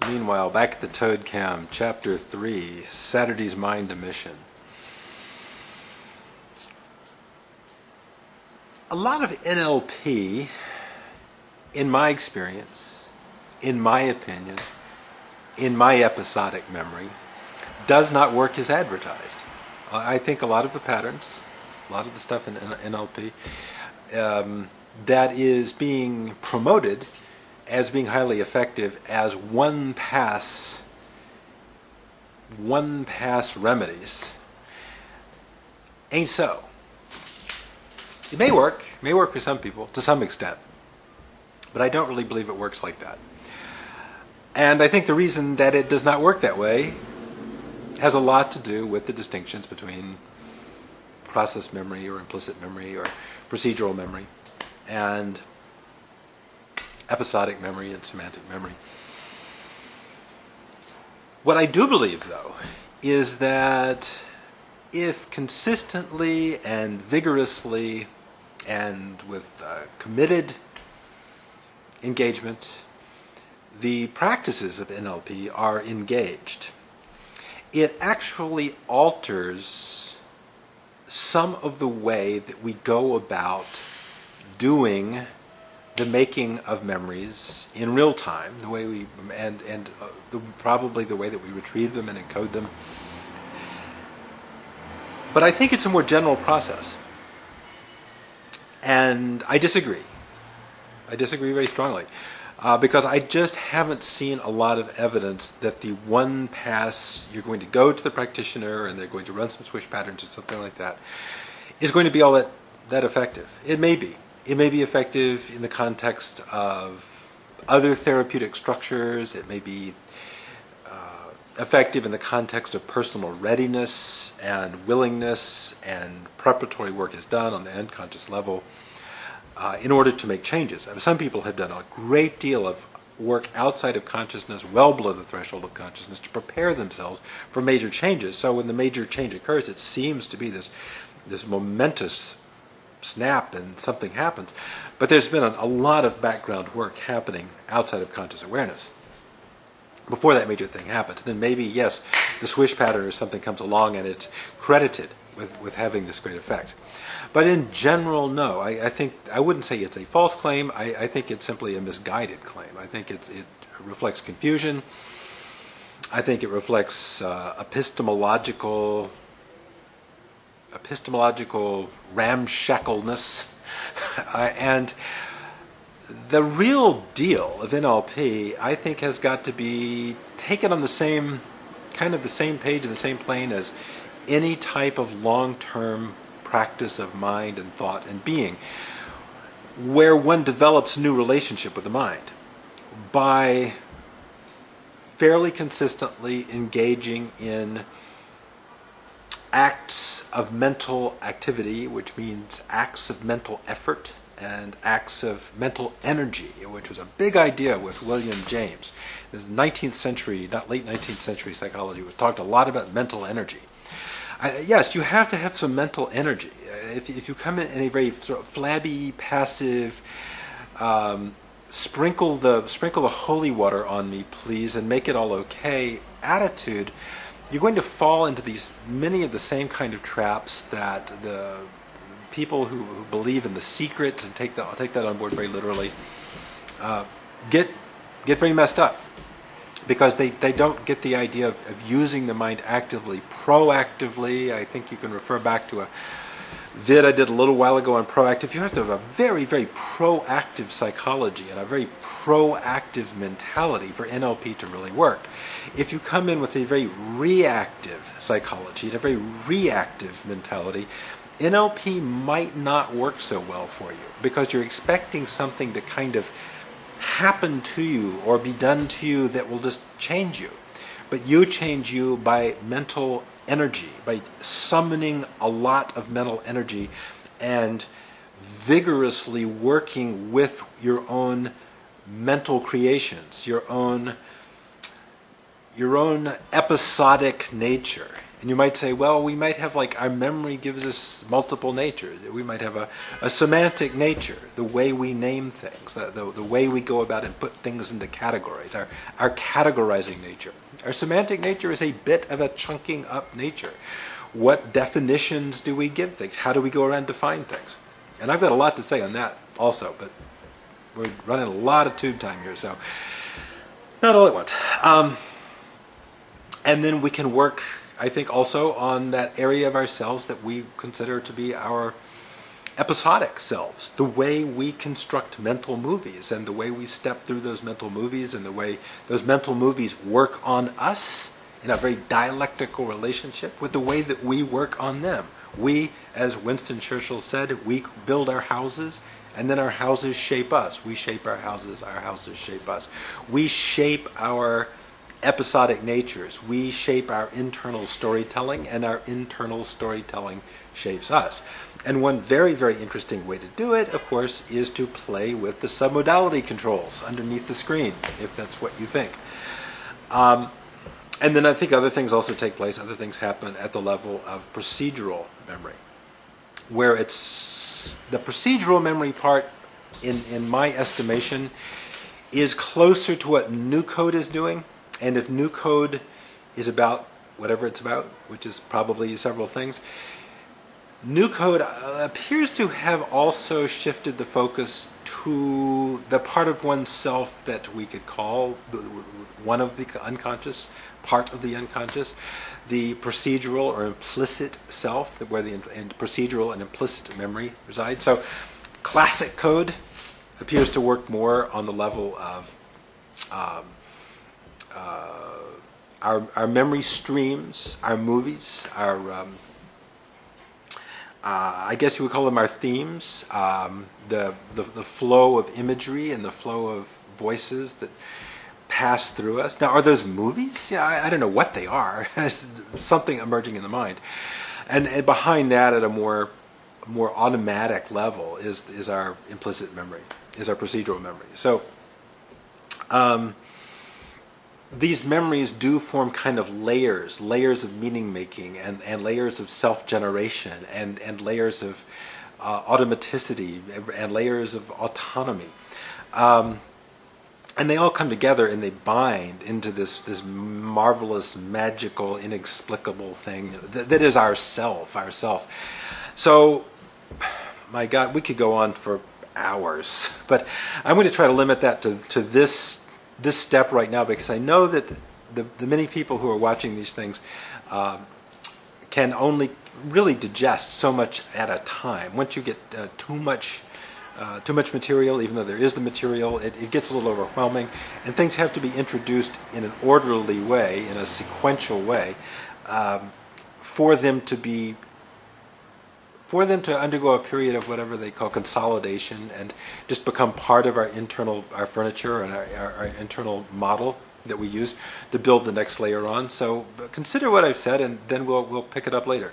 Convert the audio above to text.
Meanwhile, back at the Toad Cam, Chapter 3, Saturday's Mind Emission. A lot of NLP, in my experience, in my opinion, in my episodic memory, does not work as advertised. I think a lot of the patterns, a lot of the stuff in NLP, that is being promoted as being highly effective as one pass remedies ain't so. It may work for some people to some extent, but I don't really believe it works like that. And I think the reason that it does not work that way has a lot to do with the distinctions between process memory or implicit memory or procedural memory and episodic memory and semantic memory. What I do believe, though, is that if consistently and vigorously and with committed engagement, the practices of NLP are engaged, it actually alters some of the way that we go about doing the making of memories in real time, the way we probably the way that we retrieve them and encode them. But I think it's a more general process, and I disagree. I disagree very strongly because I just haven't seen a lot of evidence that the one pass you're going to go to the practitioner and they're going to run some switch patterns or something like that is going to be all that effective. It may be. It may be effective in the context of other therapeutic structures. It may be effective in the context of personal readiness and willingness, and preparatory work is done on the unconscious level in order to make changes. Some people have done a great deal of work outside of consciousness, well below the threshold of consciousness, to prepare themselves for major changes. So when the major change occurs, it seems to be this momentous snap and something happens. But there's been a lot of background work happening outside of conscious awareness before that major thing happens. Then maybe, yes, the swish pattern or something comes along and it's credited with having this great effect. But in general, no. I wouldn't say it's a false claim. I think it's simply a misguided claim. I think it reflects confusion. I think it reflects epistemological ramshackleness. And the real deal of NLP, I think, has got to be taken on the same page and the same plane as any type of long-term practice of mind and thought and being, where one develops a new relationship with the mind by fairly consistently engaging in acts of mental activity, which means acts of mental effort and acts of mental energy, which was a big idea with William James. This 19th century, not late 19th century psychology, was talked a lot about mental energy. Yes, you have to have some mental energy. If you come in a very sort of flabby, passive, sprinkle the holy water on me, please, and make it all okay attitude, you're going to fall into many of the same kind of traps that the people who believe in the secret, and I'll take that on board very literally, get very messed up, because they don't get the idea of using the mind actively, proactively. I think you can refer back to a vid I did a little while ago on proactive. You have to have a very, very proactive psychology and a very proactive mentality for NLP to really work. If you come in with a very reactive psychology and a very reactive mentality, NLP might not work so well for you, because you're expecting something to kind of happen to you or be done to you that will just change you. But you change you by mental energy, by summoning a lot of mental energy and vigorously working with your own mental creations, your own episodic nature. And you might say, well, we might have like our memory gives us multiple natures. We might have a semantic nature, the way we name things, the way we go about and put things into categories, our categorizing nature. Our semantic nature is a bit of a chunking up nature. What definitions do we give things? How do we go around and define things? And I've got a lot to say on that also, but we're running a lot of tube time here, so not all at once. And then we can work, I think, also on that area of ourselves that we consider to be our episodic selves, the way we construct mental movies and the way we step through those mental movies and the way those mental movies work on us in a very dialectical relationship with the way that we work on them. We, as Winston Churchill said, we build our houses and then our houses shape us. We shape our houses shape us. We shape our episodic natures. We shape our internal storytelling, and our internal storytelling shapes us. And one very, very interesting way to do it, of course, is to play with the submodality controls underneath the screen, if that's what you think. And then I think other things also take place. Other things happen at the level of procedural memory, where it's the procedural memory part, in my estimation, is closer to what new code is doing. And if new code is about whatever it's about, which is probably several things, new code appears to have also shifted the focus to the part of oneself that we could call one of the unconscious, part of the unconscious, the procedural or implicit self, where the procedural and implicit memory reside. So classic code appears to work more on the level of our memory streams, our movies, our I guess you would call them our themes, the flow of imagery and the flow of voices that pass through us. Now, are those movies? Yeah, I don't know what they are. It's something emerging in the mind, and behind that, at a more automatic level, is our implicit memory, is our procedural memory. So. These memories do form kind of layers of meaning making and layers of self-generation and layers of automaticity and layers of autonomy. And they all come together and they bind into this marvelous, magical, inexplicable thing that is ourself. So, my God, we could go on for hours, but I'm going to try to limit that to this step right now, because I know that the many people who are watching these things can only really digest so much at a time. Once you get too much material, even though there is the material, it gets a little overwhelming, and things have to be introduced in an orderly way, in a sequential way, for them to undergo a period of whatever they call consolidation and just become part of our furniture and our internal model that we use to build the next layer on. So consider what I've said, and then we'll pick it up later.